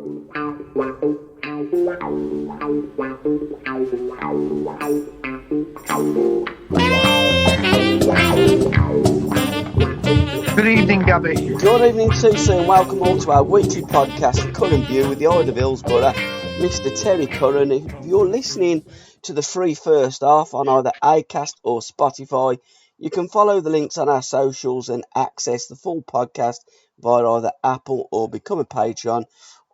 Good evening, Gabby. Good evening, TC, and welcome all to our weekly podcast, The Curran View, with the Eye of Hillsborough, Mr. Terry Curran. If you're listening to the free first half on either Acast or Spotify, you can follow the links on our socials and access the full podcast via either Apple or become a Patreon,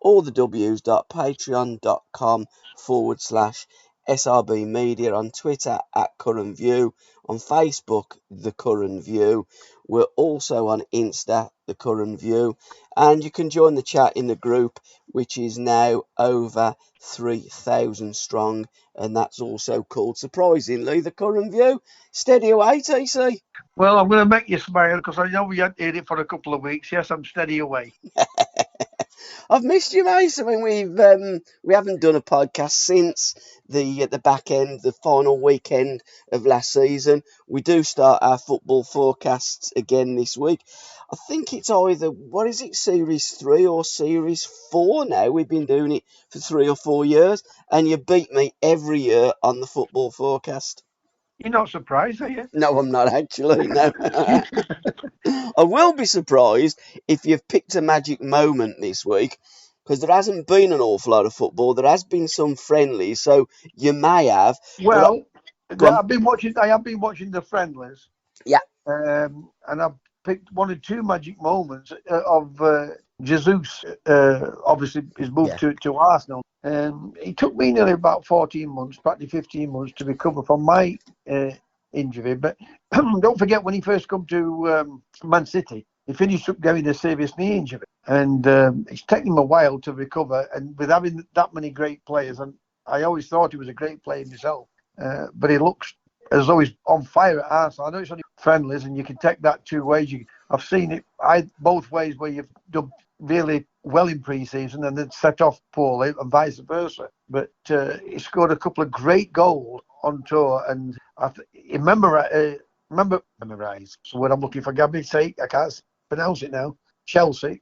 or the w's.patreon.com/SRB Media, on Twitter @Curran View, on Facebook The Curran View. We're also on Insta The Curran View, and you can join the chat in the group, which is now over 3,000 strong, and that's also called, surprisingly, The Curran View. Steady away, TC. Well, I'm going to make you smile because I know we hadn't heard it for a couple of weeks. Yes, I'm steady away. I've missed you, mate. I mean, we haven't done a podcast since the back end, the final weekend of last season. We do start our football forecasts again this week. I think it's either, what is it, Series 3 or Series 4 now. We've been doing it for 3 or 4 years, and you beat me every year on the football forecast. You're not surprised, are you? No, I'm not actually, no. I will be surprised if you've picked a magic moment this week, because there hasn't been an awful lot of football. There has been some friendlies, so you may have. Well, Go on. I have been watching the friendlies. Yeah. And I've picked one or two magic moments of Jesus. Obviously, his move to Arsenal. It took me nearly about 14 months, practically 15 months, to recover from my injury. But don't forget, when he first come to Man City, he finished up getting a serious knee injury. And it's taken him a while to recover. And with having that many great players, and I always thought he was a great player myself, but he looks as though he's on fire at Arsenal. I know it's only friendlies, and you can take that two ways. I've seen it both ways, where you've done really well in pre-season and then set off poorly, and vice versa. But he scored a couple of great goals on tour, and he memorised. So what I'm looking for, Gabby's sake, I can't pronounce it now. Chelsea.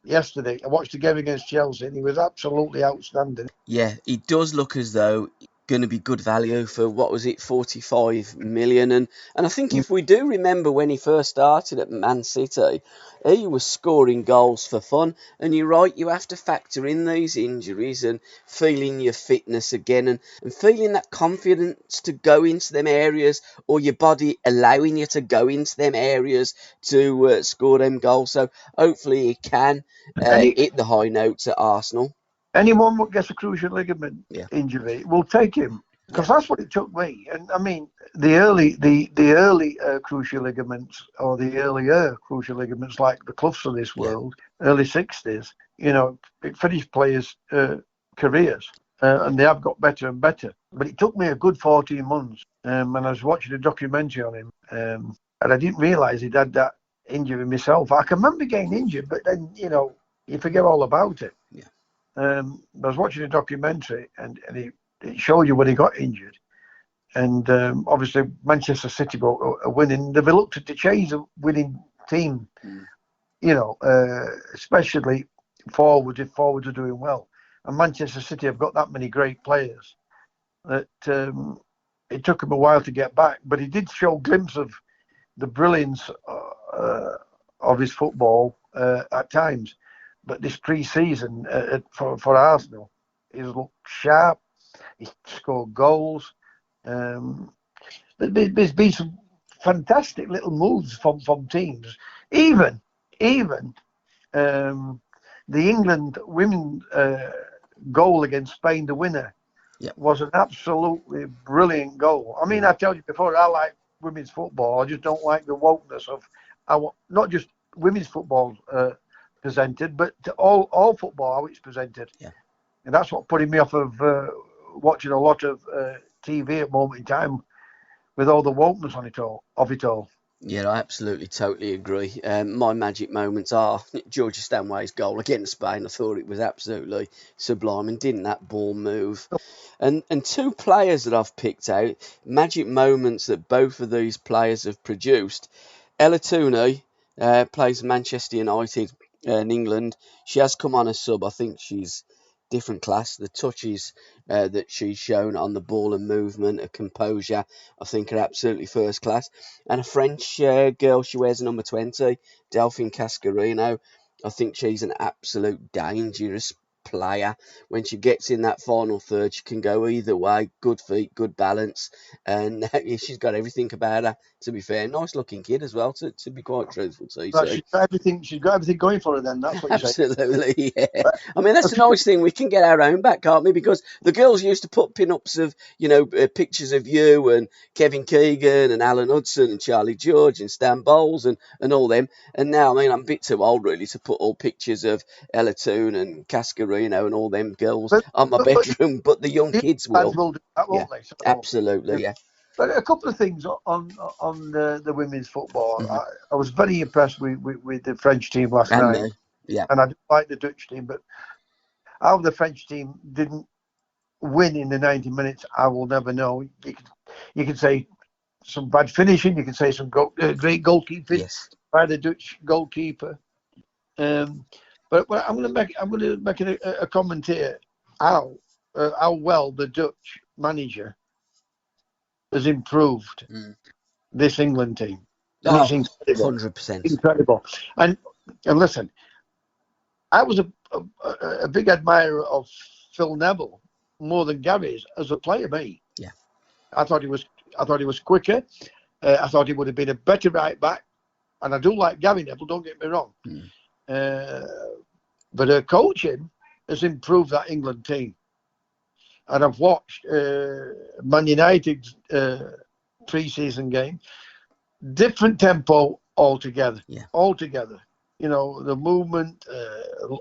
Yesterday, I watched the game against Chelsea, and he was absolutely outstanding. Yeah, it does look as though going to be good value for, what was it, 45 million. And I think if we do remember when he first started at Man City, he was scoring goals for fun. And you're right, you have to factor in these injuries and feeling your fitness again, and feeling that confidence to go into them areas, or your body allowing you to go into them areas to score them goals. So hopefully he can hit the high notes at Arsenal. Anyone that gets a cruciate ligament injury will take him, because that's what it took me. And I mean, the early cruciate ligaments, or the earlier cruciate ligaments, like the Cloughs of this world, early 60s, it finished players' careers, and they have got better and better. But it took me a good 14 months, and I was watching a documentary on him, and I didn't realise he'd had that injury myself. I can remember getting injured, but then, you forget all about it. Yeah. I was watching a documentary, and it showed you when he got injured. And obviously, Manchester City are winning. They've reluctant to change the winning team, especially forwards, if forwards are doing well. And Manchester City have got that many great players that it took him a while to get back. But he did show a glimpse of the brilliance of his football at times. But this pre-season for Arsenal, he's looked sharp. He scored goals. There's been some fantastic little moves from teams. Even the England women goal against Spain, the winner, was an absolutely brilliant goal. I mean, I told you before, I like women's football. I just don't like the wokeness of not just women's football presented, but all football, how it's presented. Yeah. And that's what putting me off of watching a lot of TV at the moment in time, with all the wokeness of it all. Yeah, I absolutely, totally agree. My magic moments are Georgia Stanway's goal against Spain. I thought it was absolutely sublime, and didn't that ball move? And two players that I've picked out, magic moments that both of these players have produced. Ella Tooney plays Manchester United. in England. She has come on as sub. I think she's different class. The touches that she's shown on the ball and movement, her composure, I think are absolutely first class. And a French girl, she wears number 20, Delphine Cascarino. I think she's an absolute dangerous player. When she gets in that final third, she can go either way. Good feet, good balance, and she's got everything about her. To be fair, nice looking kid as well. To be quite truthful, to you. Right, she's got everything. She's got everything going for her. Then that's what you're saying. Absolutely, yeah. I mean, that's the nice thing. We can get our own back, can't we? Because the girls used to put pin-ups of, pictures of you and Kevin Keegan and Alan Hudson and Charlie George and Stan Bowles and all them. And now, I mean, I'm a bit too old really to put all pictures of Ella Toon and Cascarino and all them girls on my bedroom, but the young kids will. Do that, won't they? So, absolutely, yeah. But a couple of things on the women's football. Mm-hmm. I was very impressed with the French team last night. Yeah. And I didn't like the Dutch team, but how the French team didn't win in the 90 minutes, I will never know. You can say some bad finishing, you can say some great goalkeeping by the Dutch goalkeeper. But I'm going to make a comment here. How well the Dutch manager has improved this England team. Oh, it's incredible. 100%. Incredible. And listen, I was a big admirer of Phil Neville more than Gary's as a player, mate. Yeah. I thought he was quicker. I thought he would have been a better right back. And I do like Gary Neville, don't get me wrong. But her coaching has improved that England team. And I've watched Man United's pre-season game. Different tempo altogether. Yeah. Altogether. The movement,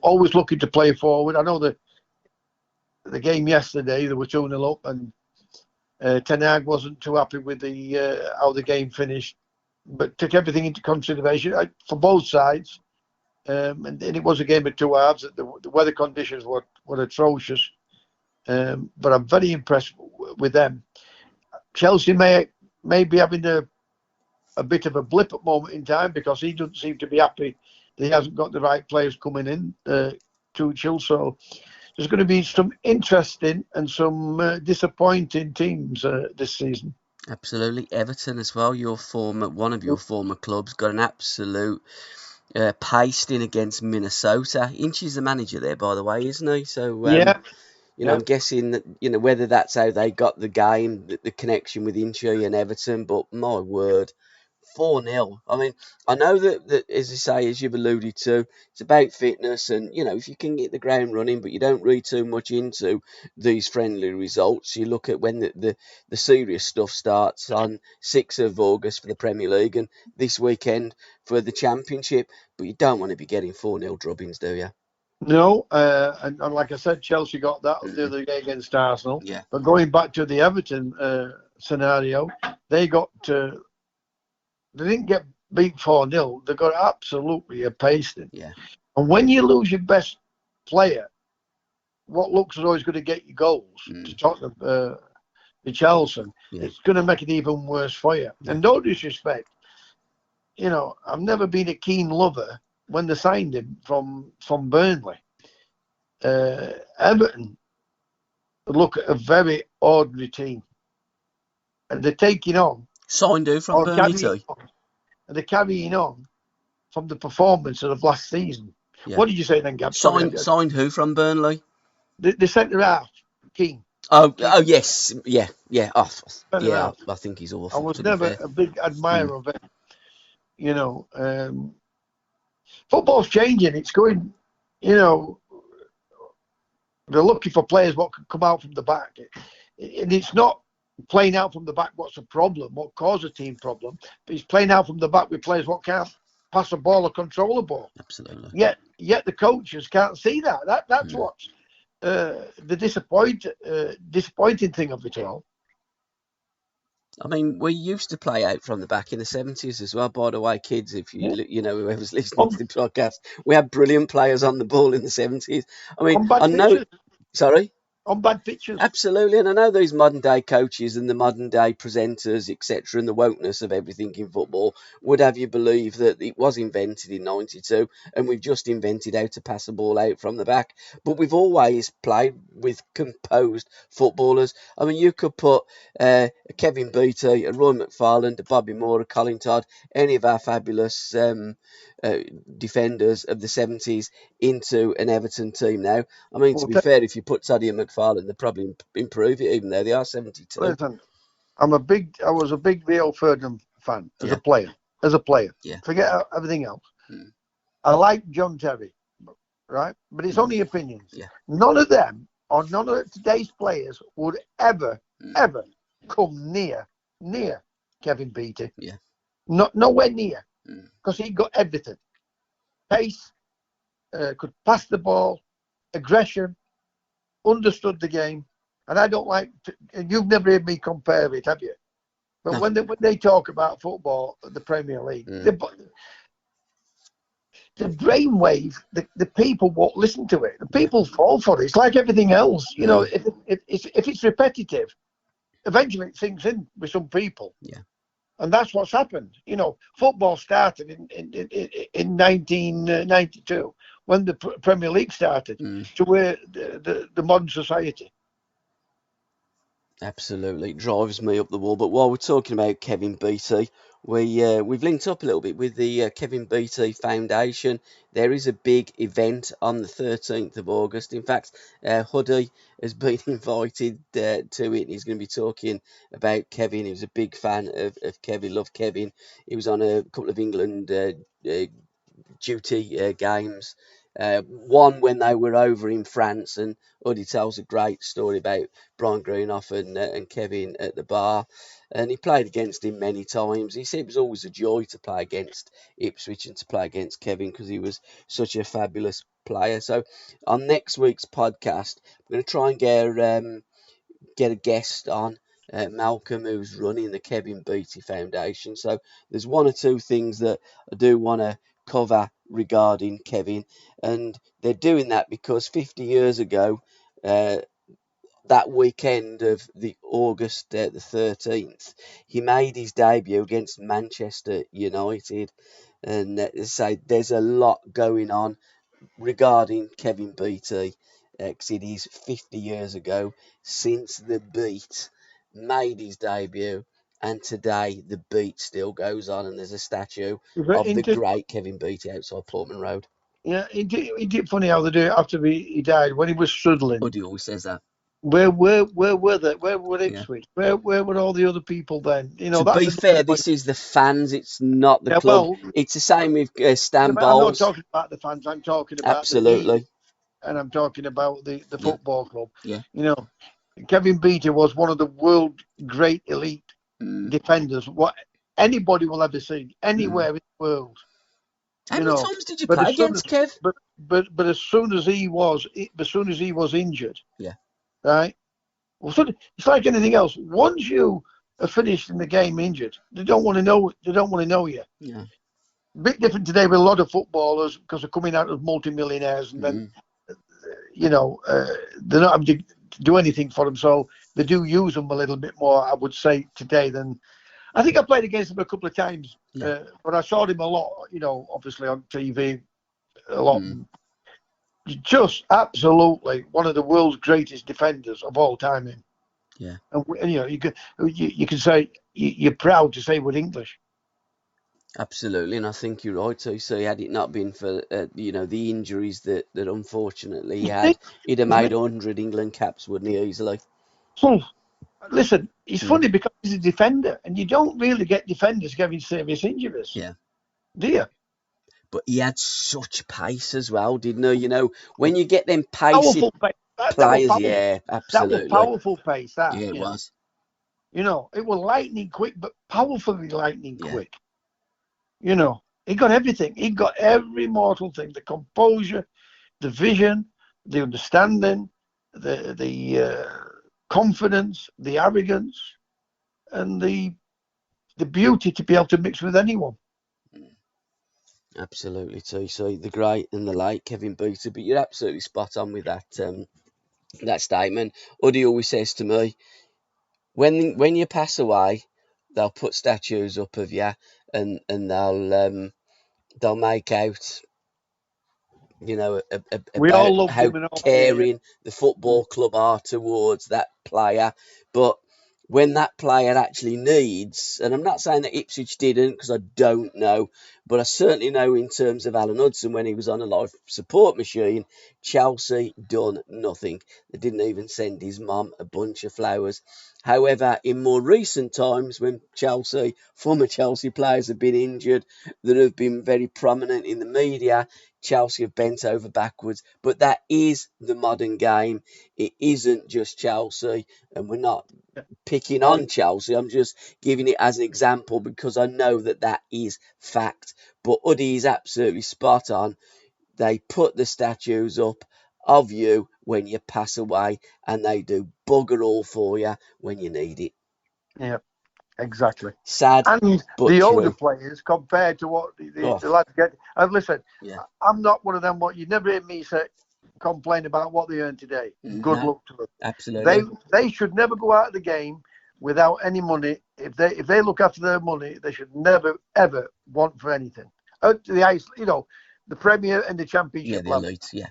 always looking to play forward. I know the game yesterday, they were 2-0 up, and Ten Hag wasn't too happy with how the game finished, but took everything into consideration for both sides. And it was a game of two halves. The weather conditions were atrocious. But I'm very impressed with them. Chelsea may be having a bit of a blip at moment in time because he doesn't seem to be happy that he hasn't got the right players coming in to Tuchel. So there's going to be some interesting and some disappointing teams this season. Absolutely. Everton as well, one of your former clubs, got an absolute pasting against Minnesota. Inch's the manager there, by the way, isn't he? So I'm guessing that whether that's how they got the game, the connection with Inchy and Everton. But my word, 4-0. I mean, I know that as you say, as you've alluded to, it's about fitness and, if you can get the ground running, but you don't read too much into these friendly results. You look at when the serious stuff starts on 6th of August for the Premier League and this weekend for the Championship, but you don't want to be getting 4-0 drubbings, do you? No, and like I said, Chelsea got that the other day against Arsenal. Yeah. But going back to the Everton scenario, they didn't get beat 4-0. They got absolutely a pasting. Yeah. And when you lose your best player, what looks as though he's going to get you goals to Tottenham, Richarlison, it's going to make it even worse for you. Yeah. And no disrespect, I've never been a keen lover when they signed him from Burnley. Everton look at a very ordinary team. And they're taking on. Signed who from Burnley too? And they're carrying on from the performance of last season. Yeah. What did you say then, Gab? Signed who from Burnley? The centre half, King. Oh yes, yeah. I think he's awful. I was never a big admirer of him. Football's changing. It's going. They're looking for players what can come out from the back, and it's not playing out from the back what's the problem, what caused a team problem, but he's playing out from the back with players what can't pass a ball or control a ball. Absolutely. Yet the coaches can't see that. That's what's the disappointing thing of it all. I mean, we used to play out from the back in the 70s as well, by the way, kids, if whoever's listening to the podcast, we had brilliant players on the ball in the 70s. I mean, I know... Sorry? on bad pictures. Absolutely, and I know these modern day coaches and the modern day presenters, etc., and the wokeness of everything in football would have you believe that it was invented in '92 and we've just invented how to pass a ball out from the back. But we've always played with composed footballers. I mean, you could put a Kevin Beattie, a Roy McFarland, a Bobby Moore, a Colin Todd, any of our fabulous uh, defenders of the '70s into an Everton team now. I mean, to Well, be fair, if you put Toddy and McFarlane, they'd probably improve it, even though they are 72. listen, I was a big Rio Ferdinand fan as Yeah. a player. As a player, Yeah. forget everything else. Mm. I like John Terry, right? But it's only opinions. Yeah. None of them or none of today's players would ever come near Kevin Beattie. Yeah. Nowhere near, because he got everything: pace, could pass the ball, aggression, understood the game. And I don't like. You've never heard me compare it, have you? But No. when they talk about football, the Premier League, the brainwave, the people won't listen to it. The people fall for it. It's like everything else. You know, if it's repetitive, eventually it sinks in with some people. Yeah. And that's what's happened. You know, football started in 1992 when the Premier League started to where the modern society. Absolutely, it drives me up the wall. But while we're talking about Kevin Beattie, we've linked up a little bit with the Kevin Beattie Foundation. There is a big event on the 13th of August. In fact, Huddy has been invited to it. He's going to be talking about Kevin. He was a big fan of Kevin, loved Kevin. He was on a couple of England duty games. One when they were over in France, and Uddy tells a great story about Brian Greenoff and Kevin at the bar. And he played against him many times. He said it was always a joy to play against Ipswich and to play against Kevin because he was such a fabulous player. So on next week's podcast, we're going to try and get a guest on, Malcolm, who's running the Kevin Beattie Foundation. So there's one or two things that I do want to cover regarding Kevin, and they're doing that because 50 years ago, that weekend of the August the 13th, he made his debut against Manchester United, and say there's a lot going on regarding Kevin Beattie, because it is 50 years ago since the Beat made his debut, and today the Beat still goes on, and there's a statue of the great Kevin Beattie outside Portman Road. Yeah, he did funny how they do it after he died, when he was struggling. Uddy always says that. Where were they? Where were Ipswich? Yeah. Where were all the other people then? You know, to be fair, this is the fans. It's not the club. Well, it's the same with Stan Bowles. I'm not talking about the fans. I'm talking about absolutely, the league, and I'm talking about the football club. Yeah, you know, Kevin Beattie was one of the world great elite defenders. What anybody will ever see anywhere in the world. How many times did you play against Kev? But as soon as he was injured, yeah, right. Well, it's like anything else. Once you are finished in the game injured, they don't want to know. They don't want to know you. Yeah. Bit different today with a lot of footballers because they're coming out as multimillionaires, and then they're not having to do anything for them, so they do use them a little bit more, I would say, today than. I think I played against him a couple of times, but I saw him a lot. You know, obviously on TV, a lot. Just absolutely one of the world's greatest defenders of all time. Yeah, and you know, you can say you're proud to say we're English. Absolutely, and I think you're right too. So had it not been for the injuries that unfortunately he had, he'd have made 100 England caps, wouldn't he, easily? Listen, it's funny because he's a defender, and you don't really get defenders having serious injuries. Yeah, do you? But he had such pace as well, didn't he? You know, when you get them pacey players, yeah, absolutely. That was powerful pace, that. Yeah, it was. You know, it was lightning quick, but powerfully lightning quick. You know, he got everything. He got every mortal thing: the composure, the vision, the understanding, the confidence, the arrogance, and the beauty to be able to mix with anyone. Absolutely, too. So the great and the late Kevin Beattie, but you're absolutely spot on with that. that statement. Uddy always says to me, when you pass away, they'll put statues up of you, and they'll make out, We all about loved how him and all did, yeah. caring the football club are towards that player. But when that player actually needs, and I'm not saying that Ipswich didn't, because I don't know, but I certainly know in terms of Alan Hudson, when he was on a life support machine, Chelsea done nothing. They didn't even send his mum a bunch of flowers. However, in more recent times, when former Chelsea players have been injured, that have been very prominent in the media, Chelsea have bent over backwards. But that is the modern game. It isn't just Chelsea, and we're not picking Oh, on Chelsea. I'm just giving it as an example because I know that is fact. But Uddy is absolutely spot on. They put the statues up of you when you pass away, and they do bugger all for you when you need it. yeah, exactly. Sad, And but the older true. players compared to what Oh, the lads get. And listen, yeah. I'm not one of them. What you never hear me say, complain about what they earn today. Good No, luck to them. absolutely. They should never go out of the game without any money. If they look after their money, they should never ever want for anything. The ice, the Premier and the Yeah, Championship the level. elite. Yeah.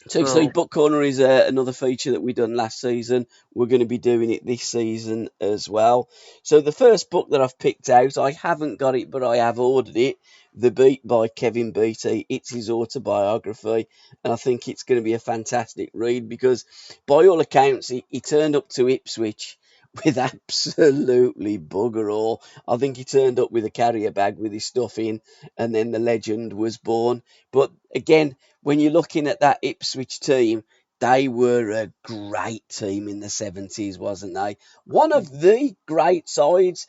So you see, So Book Corner is another feature that we done last season. We're going to be doing it this season as well. So the first book that I've picked out, I haven't got it, but I have ordered it. The Beat by Kevin Beattie. It's his autobiography, and I think it's going to be a fantastic read because, by all accounts, he turned up to Ipswich with absolutely bugger all. I think he turned up with a carrier bag with his stuff in, and then the legend was born. But again, when you're looking at that Ipswich team, they were a great team in the 70s, wasn't they? One of the great sides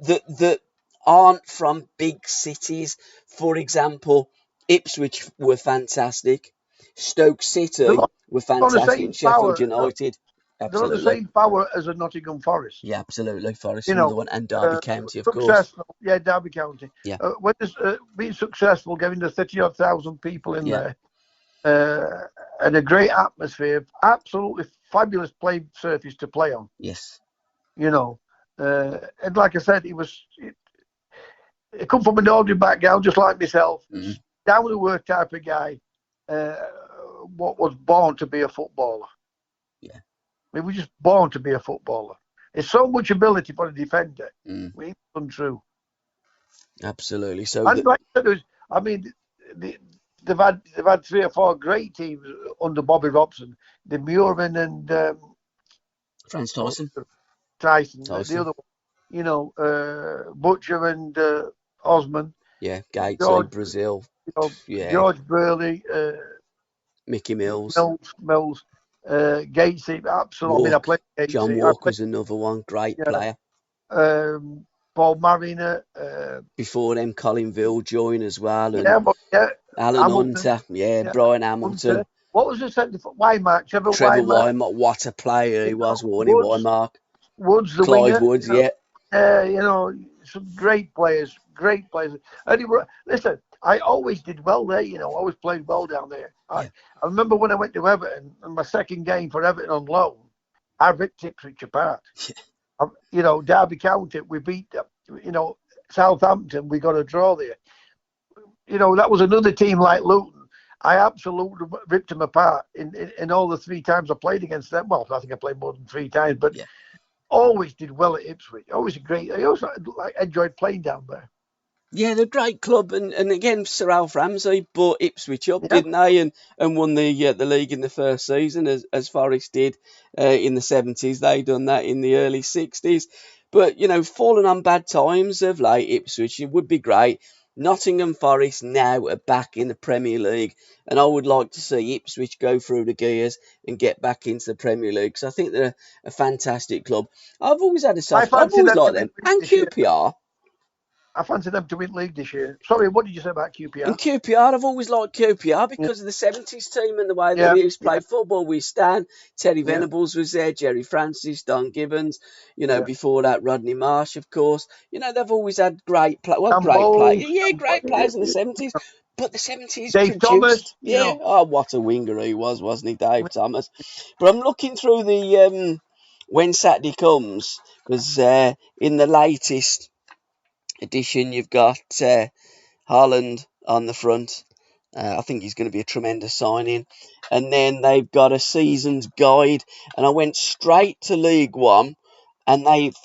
that aren't from big cities. For example, Ipswich were fantastic. Stoke they're City were on the fantastic. same And Sheffield power. United, They're on the absolutely. same power as a Nottingham Forest. Yeah, absolutely. Forest You another know, one. And Derby County, of course. successful. Yeah, Derby County. Yeah, When it's being successful, getting the 30 odd thousand people in yeah, there, and a great atmosphere, absolutely fabulous play surface to play on. yes. You know, and like I said, it come from an ordinary background, just like myself, Mm, down to earth type of guy. Uh, what was born to be a footballer. yeah. We were just born to be a footballer. It's so much ability for a defender. Mm, It's untrue. absolutely. So And like I said, I mean, the, they've had 3 or 4 great teams under Bobby Robson, the Muirman and Franz Tyson. Tyson, the Tyson. other one, Butcher and Osman, Yeah, Gatesy, George, Brazil. Yeah, George Burley, Mickey Mills. Mills, Gatesy. Absolutely. I mean, I Walk. played John Gatesy. I played, Walker's another one. Great yeah, player. Paul Mariner. Before them, Colin Villjoin as well. And Yeah, but yeah, Alan Hamilton. Hunter. Yeah, Yeah, Brian Hamilton. what was the centre for Wymark? Trevor Trevor Wymark. Wymark. What a player he was, Warnie Woods, Wymark. the Clive winger. Woods, yeah. Some great players, And listen, I always did well there. Always played well down there. Yeah. I remember when I went to Everton, and my second game for Everton on loan, I ripped Ipswich apart. Derby County, we beat. Southampton, we got a draw there. That was another team like Luton. I absolutely ripped them apart in all the 3 times I played against them. Well, I think I played more than 3 times, but Yeah. always did well at Ipswich. Always I also enjoyed playing down there. Yeah, they're a great club, and again, Sir Alf Ramsey brought Ipswich up, Yeah. didn't they? And won the league in the first season, as Forest did in the 70s. They done that in the early 60s. But falling on bad times of late, Ipswich, it would be great. Nottingham Forest now are back in the Premier League, and I would like to see Ipswich go through the gears and get back into the Premier League because I think they're a fantastic club. I've always had a soft. I've fancy always them to liked win them, league and this year. QPR. I fancy them to win league this year. Sorry, what did you say about QPR? And QPR, I've always liked QPR because of the 70s team and the way that they used to play football with Stan. Terry Venables was there, Jerry Francis, Don Gibbons, before that, Rodney Marsh, of course. They've always had great players. Well, great players. Yeah, great players in the 70s. But the 70s Dave produced. Thomas, Yeah. Oh, what a winger he was, wasn't he, Dave Thomas? But I'm looking through the when Saturday comes, because in the latest edition you've got Haaland on the front. I think he's going to be a tremendous signing. And then they've got a season's guide, and I went straight to League One, and they've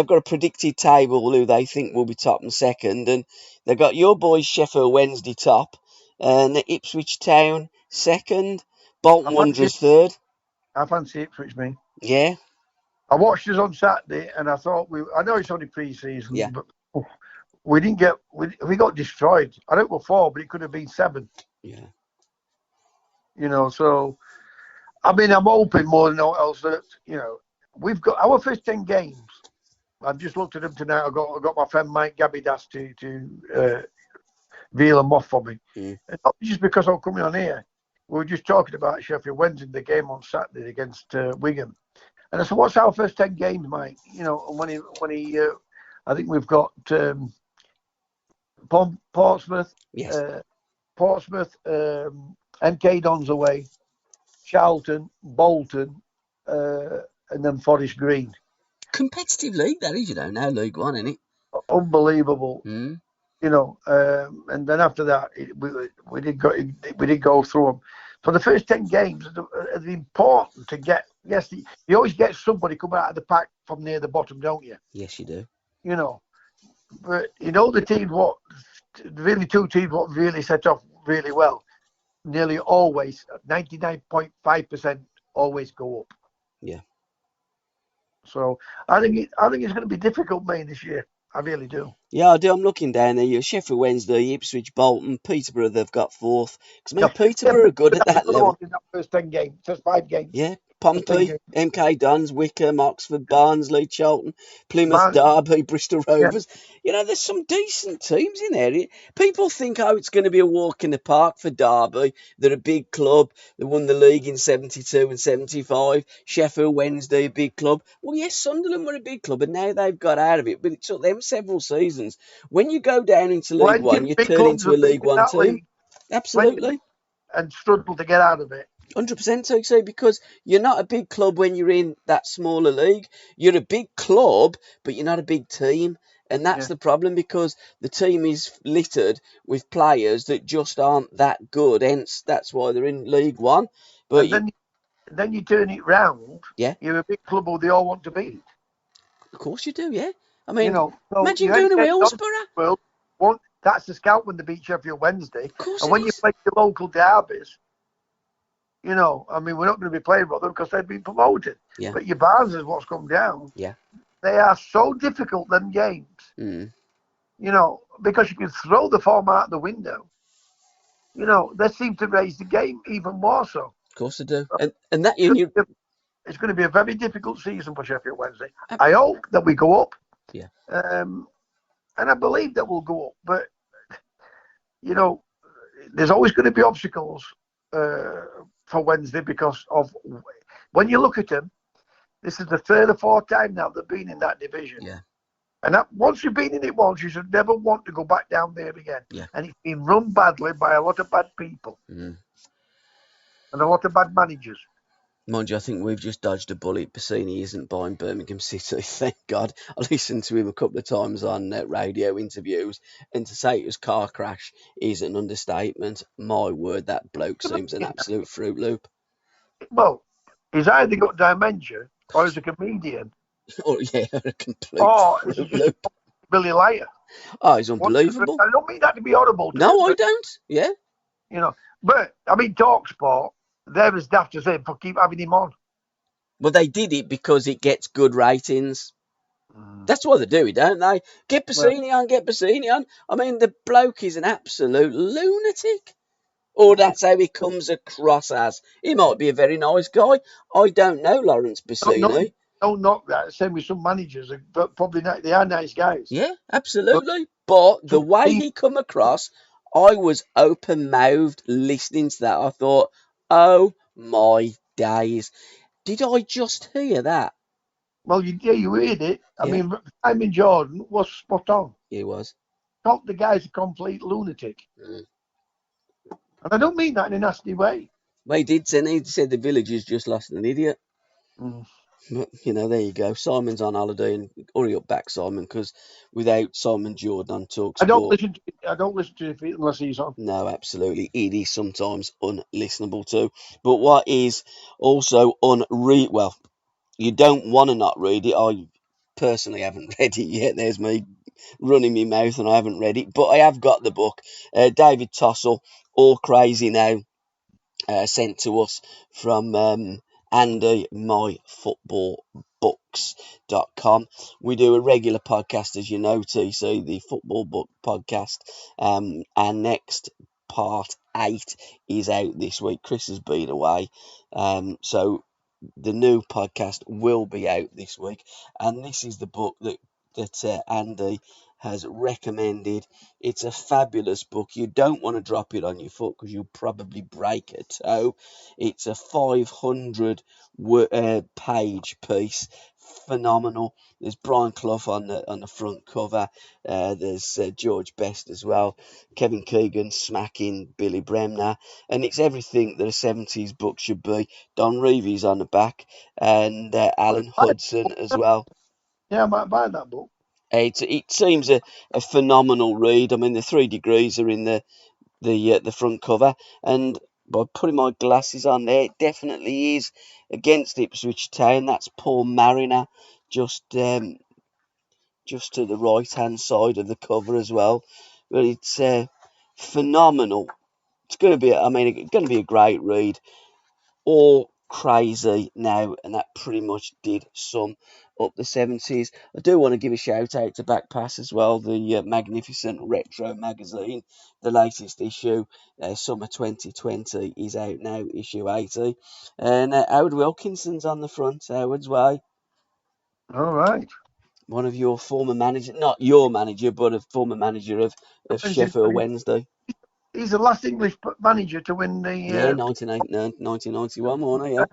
got a predicted table who they think will be top and second, and they've got your boys Sheffield Wednesday top, and the Ipswich Town second, Bolton Wanderers third. I fancy Ipswich, me. Yeah. I watched us on Saturday, and I thought I know it's only pre-season, Yeah. but we didn't get. We got destroyed. I don't go 4, but it could have been 7. Yeah. So I mean, I'm hoping more than else that we've got our first 10 games. I've just looked at them tonight. I got my friend Mike Gabidas to reel them off for me. And not just because I'm coming on here. We were just talking about Sheffield Wednesday, the game on Saturday against Wigan. And I said, "What's our first 10 games, Mike?" And when he, I think we've got Portsmouth, yes. Portsmouth, MK Dons away, Charlton, Bolton, and then Forest Green. Competitive league, that is, now League One, isn't it? Unbelievable. And then after that, we did go through them. So the first 10 games are important to get. Yes, you always get somebody coming out of the pack from near the bottom, don't you? Yes, you do. But the teams really two teams what really set off really well. Nearly always, 99.5% always go up. Yeah. So I think it's going to be difficult, mate, this year. I really do. Yeah, I do. I'm looking down there. Sheffield Wednesday, Ipswich, Bolton, Peterborough. They've got 4th. Because Peterborough are good at that level. In that first 10 games, first 5 games. Yeah, Pompey, MK Dons, Wickham, Oxford, Barnsley, Charlton, Plymouth, Derby, Bristol Rovers. There's some decent teams in there. People think, it's going to be a walk in the park for Derby. They're a big club. They won the league in 72 and 75. Sheffield Wednesday, a big club. Well, yes, Sunderland were a big club, and now they've got out of it. But it took them several seasons. When you go down into League One, you turn into a League One team. Absolutely. And struggle to get out of it. 100% so, because you're not a big club when you're in that smaller league. You're a big club, but you're not a big team. And that's the problem, because the team is littered with players that just aren't that good. Hence, that's why they're in League One. But then you turn it round. Yeah. You're a big club who they all want to beat. Of course you do, yeah. I mean, so imagine going to Hillsborough. That's the scout when they beat Sheffield Wednesday. Of course and when you play the local derbies, we're not going to be playing with them because they've been promoted. Yeah. But your Barnes is what's come down. Yeah. They are so difficult, them games. Because you can throw the form out the window. They seem to raise the game even more so. Of course they do. It's going to be a very difficult season for Sheffield Wednesday. I hope that we go up. Yeah. And I believe that we'll go up. But, there's always going to be obstacles for Wednesday because of when you look at them, this is the 3rd or 4th time now they've been in that division. Yeah. And once you've been in it once, you should never want to go back down there again. Yeah. And it's been run badly by a lot of bad people and a lot of bad managers. Mind you, I think we've just dodged a bullet. Bassini isn't buying Birmingham City, thank God. I listened to him a couple of times on radio interviews, and to say it was car crash is an understatement. My word, that bloke seems an absolute Fruit Loop. Well, he's either got dementia or he's a comedian. A complete Fruit Loop. Billy Liar. Oh, he's unbelievable. I don't mean that to be horrible. No, I don't. Yeah. But I mean, TalkSport, they're as daft as him for keep having him on. Well, they did it because it gets good ratings. That's why they do it, don't they? Get Bassini on. I mean, the bloke is an absolute lunatic. Or that's how he comes across as. He might be a very nice guy. I don't know Lawrence Bassini. Don't knock that. Same with some managers, but probably not, they are nice guys. Yeah, absolutely. But the way he come across, I was open-mouthed listening to that. I thought, oh my days. Did I just hear that? Well, you heard it. I mean, Simon Jordan was spot on. He was. Thought the guy's a complete lunatic. And I don't mean that in a nasty way. Well, he said the villagers just lost an idiot. Mm. But, there you go. Simon's on holiday, and hurry up back, Simon, because without Simon Jordan on Talk Sport, I don't listen to it unless he's on. no, absolutely, it is sometimes unlistenable too. But what is also unread, well, you don't want to not read it. I personally haven't read it yet. There's me running my mouth, and I haven't read it, but I have got the book. David Tossell, All Crazy Now, sent to us from Andy, myfootballbooks.com. We do a regular podcast, as you know, TC, the Football Book Podcast. Our next part 8 is out this week. Chris has been away. So the new podcast will be out this week, and this is the book that Andy has recommended. It's a fabulous book. You don't want to drop it on your foot because you'll probably break a toe. It's a 500 page piece. Phenomenal. There's Brian Clough on the front cover. There's George Best as well. Kevin Keegan smacking Billy Bremner, and it's everything that a 70s book should be. Don Reeves on the back, and Alan Hudson as well. Yeah, I might buy that book. It seems a phenomenal read. I mean, the 3 degrees are in the front cover, and by putting my glasses on there, it definitely is against Ipswich Town. That's Paul Mariner, just to the right hand side of the cover as well. But it's phenomenal. It's going to be, a great read. All crazy now, and that pretty much did sum up the 70s. I do want to give a shout out to Backpass as well, the magnificent retro magazine. The latest issue, summer 2020, is out now, issue 80, and Howard Wilkinson's on the front. Howard's way. All right. One of your former manager, not your manager, but a former manager of Sheffield Wednesday. He's the last English manager to win the... 1991, wasn't he? Yeah.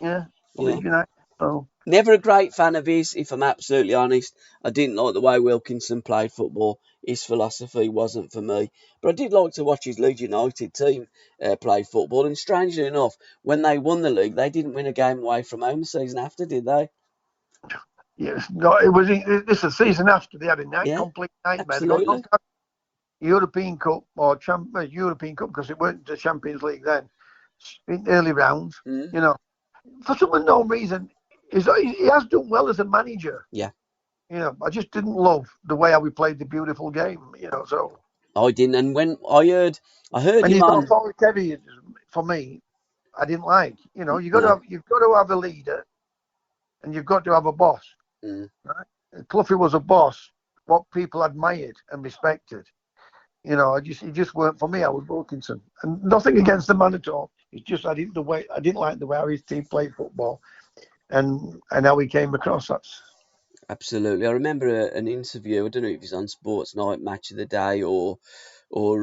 Yeah. United. So. Never a great fan of his, if I'm absolutely honest. I didn't like the way Wilkinson played football. His philosophy wasn't for me. But I did like to watch his Leeds United team play football. And strangely enough, when they won the league, they didn't win a game away from home the season after, did they? Yes. No, this is the season after they had a complete nightmare. Absolutely. European Cup or European Cup, because it weren't the Champions League then, in early rounds. For some unknown reason, he has done well as a manager. Yeah. I just didn't love the way how we played the beautiful game. So I didn't, and when I heard and him on. For me, I didn't like. You've got to have a leader, and you've got to have a boss. Right? Cloughie was a boss, what people admired and respected. He just weren't for me. I was Wilkinson, and nothing against the man at all. It's just I didn't like the way how his team played football, and how he came across. That's absolutely. I remember an interview. I don't know if it was on Sports Night, Match of the Day, or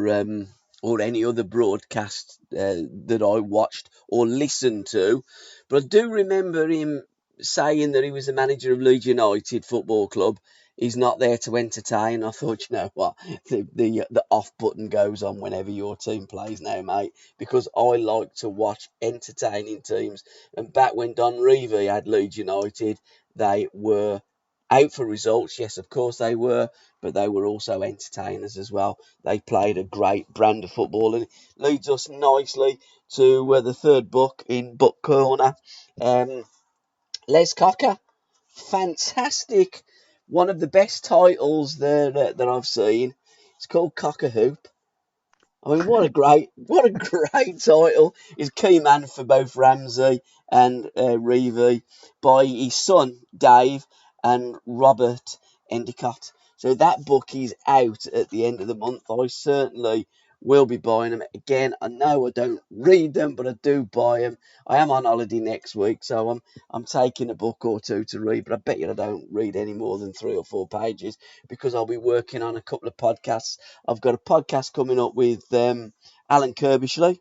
any other broadcast that I watched or listened to, but I do remember him saying that he was the manager of Leeds United Football Club. He's not there to entertain. I thought, you know what, the off button goes on whenever your team plays now, mate, because I like to watch entertaining teams. And back when Don Revie had Leeds United, they were out for results. Yes, of course they were, but they were also entertainers as well. They played a great brand of football, and it leads us nicely to the third book in Book Corner. Les Cocker, fantastic. One of the best titles that I've seen. It's called Cock a Hoop. I mean, what a great title. He's key man for both Ramsey and Reevy by his son Dave and Robert Endicott. So that book is out at the end of the month. I certainly will be buying them. Again, I know I don't read them, but I do buy them. I am on holiday next week, so I'm taking a book or two to read, but I bet you I don't read any more than 3 or 4 pages because I'll be working on a couple of podcasts. I've got a podcast coming up with Alan Kirbishley.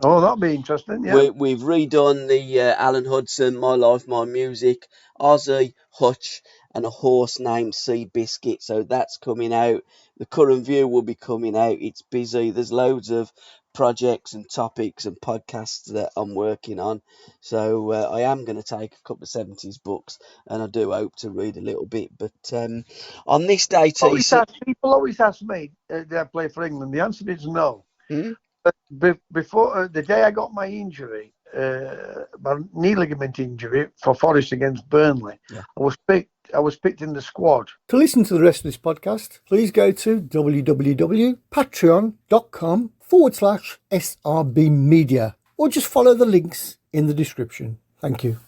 Oh, that'll be interesting, yeah. We've redone the Alan Hudson, My Life, My Music, Ozzy, Hutch, and a horse named Seabiscuit. So that's coming out. The Curran View will be coming out. It's busy. There's loads of projects and topics and podcasts that I'm working on. So I am going to take a couple of 70s books, and I do hope to read a little bit. But on this day, people always ask me, did I play for England? The answer is no. Hmm? Before the day I got my injury, my knee ligament injury for Forest against Burnley, I was picked in the squad. To listen to the rest of this podcast, please go to www.patreon.com/SRB Media, or just follow the links in the description. Thank you.